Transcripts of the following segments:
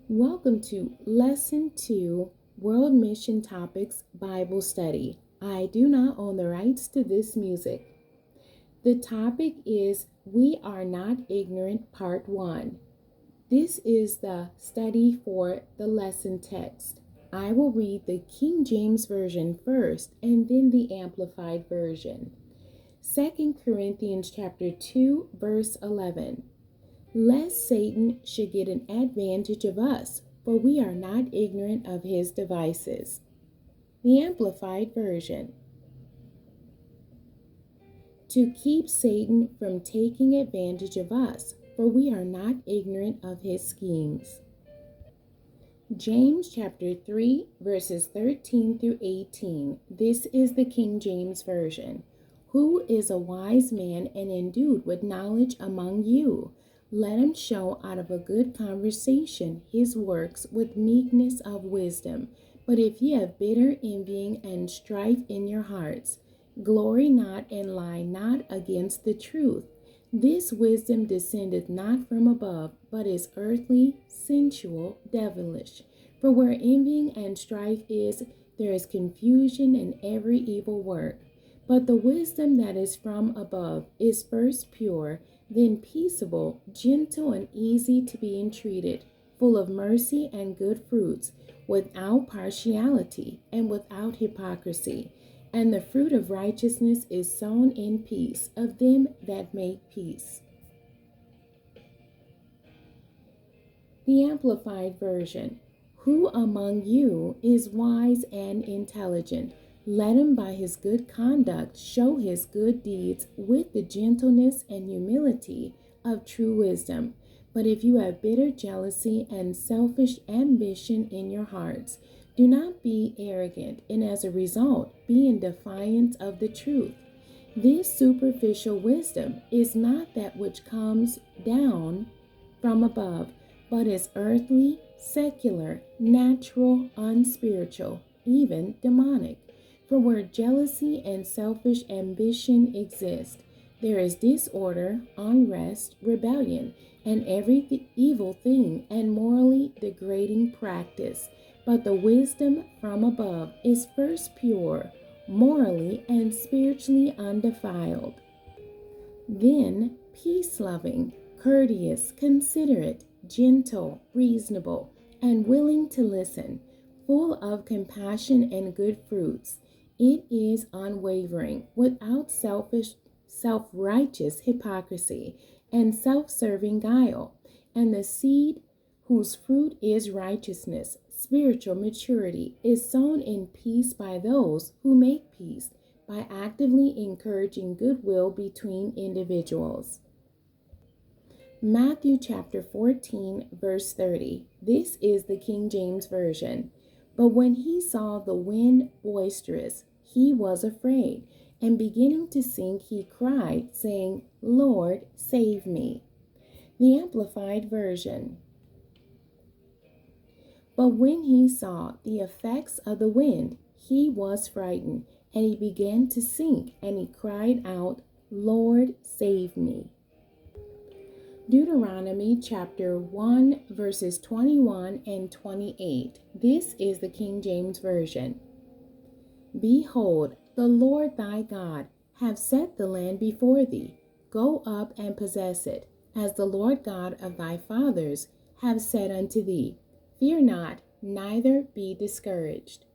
Welcome to Lesson 2 World Mission Topics Bible Study. I do not own the rights to this music. The topic is We Are Not Ignorant, Part 1. This is the study for the lesson text. I will read the King James Version first and then the Amplified Version. 2 Corinthians chapter 2, verse 11. Lest Satan should get an advantage of us, for we are not ignorant of his devices. The Amplified Version. To keep Satan from taking advantage of us, for we are not ignorant of his schemes. James chapter 3, verses 13 through 18. This is the King James Version. Who is a wise man and endued with knowledge among you? Let him show out of a good conversation his works with meekness of wisdom. But if ye have bitter envying and strife in your hearts, glory not and lie not against the truth. This wisdom descendeth not from above, but is earthly, sensual, devilish. For where envying and strife is, there is confusion in every evil work. But the wisdom that is from above is first pure, then peaceable, gentle, and easy to be entreated, full of mercy and good fruits, without partiality and without hypocrisy. And the fruit of righteousness is sown in peace of them that make peace. The Amplified Version. Who among you is wise and intelligent? Let him by his good conduct show his good deeds with the gentleness and humility of true wisdom. But if you have bitter jealousy and selfish ambition in your hearts, do not be arrogant, and as a result, be in defiance of the truth. This superficial wisdom is not that which comes down from above, but is earthly, secular, natural, unspiritual, even demonic. For where jealousy and selfish ambition exist, there is disorder, unrest, rebellion, and every evil thing and morally degrading practice. But the wisdom from above is first pure, morally and spiritually undefiled, then peace-loving, courteous, considerate, gentle, reasonable, and willing to listen, full of compassion and good fruits. It is unwavering, without self-righteous hypocrisy and self-serving guile, and the seed whose fruit is righteousness, spiritual maturity, is sown in peace by those who make peace, by actively encouraging goodwill between individuals. Matthew chapter 14, verse 30. This is the King James Version. But when he saw the wind boisterous, he was afraid, and beginning to sink, he cried, saying, Lord, save me. The Amplified Version. But when he saw the effects of the wind, he was frightened, and he began to sink, and he cried out, Lord, save me. Deuteronomy chapter 1, verses 21 and 28. This is the King James Version. Behold, the Lord thy God hath set the land before thee. Go up and possess it, as the Lord God of thy fathers hath said unto thee. Fear not, neither be discouraged.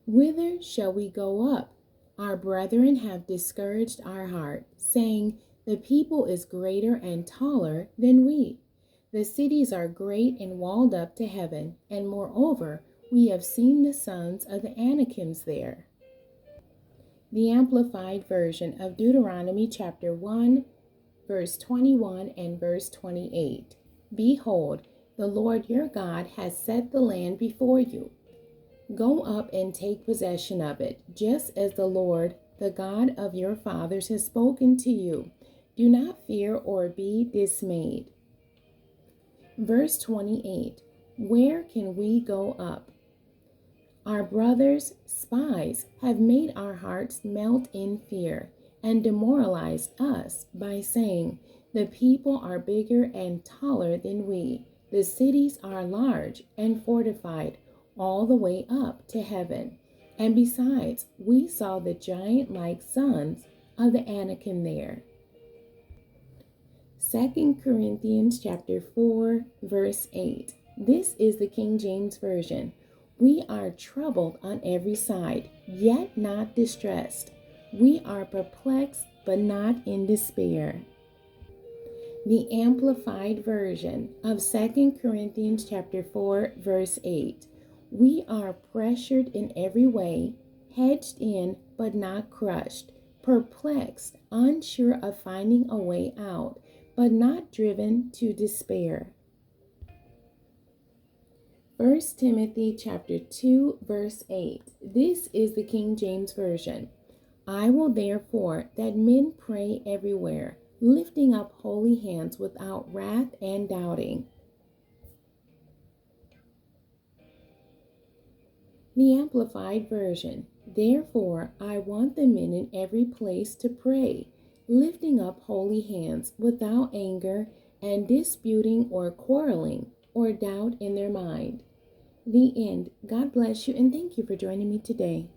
Whither shall we go up? Our brethren have discouraged our heart, saying, the people is greater and taller than we. The cities are great and walled up to heaven, and moreover, we have seen the sons of the Anakims there. The Amplified Version of Deuteronomy chapter 1, verse 21 and verse 28. Behold, the Lord your God has set the land before you. Go up and take possession of it, just as the Lord, the God of your fathers, has spoken to you. Do not fear or be dismayed. Verse 28. Where can we go up? Our brothers, spies, have made our hearts melt in fear and demoralized us by saying, the people are bigger and taller than we. The cities are large and fortified all the way up to heaven. And besides, we saw the giant-like sons of the Anakim there. 2 Corinthians chapter 4, verse 8. This is the King James Version. We are troubled on every side, yet not distressed. We are perplexed, but not in despair. The Amplified Version of 2 Corinthians chapter 4, verse 8. We are pressured in every way, hedged in, but not crushed, perplexed, unsure of finding a way out, but not driven to despair. 1 Timothy chapter 2, verse 8. This is the King James Version. I will therefore that men pray everywhere, lifting up holy hands without wrath and doubting. The Amplified Version. Therefore, I want the men in every place to pray, lifting up holy hands without anger and disputing or quarreling or doubt in their mind. The end. God bless you and thank you for joining me today.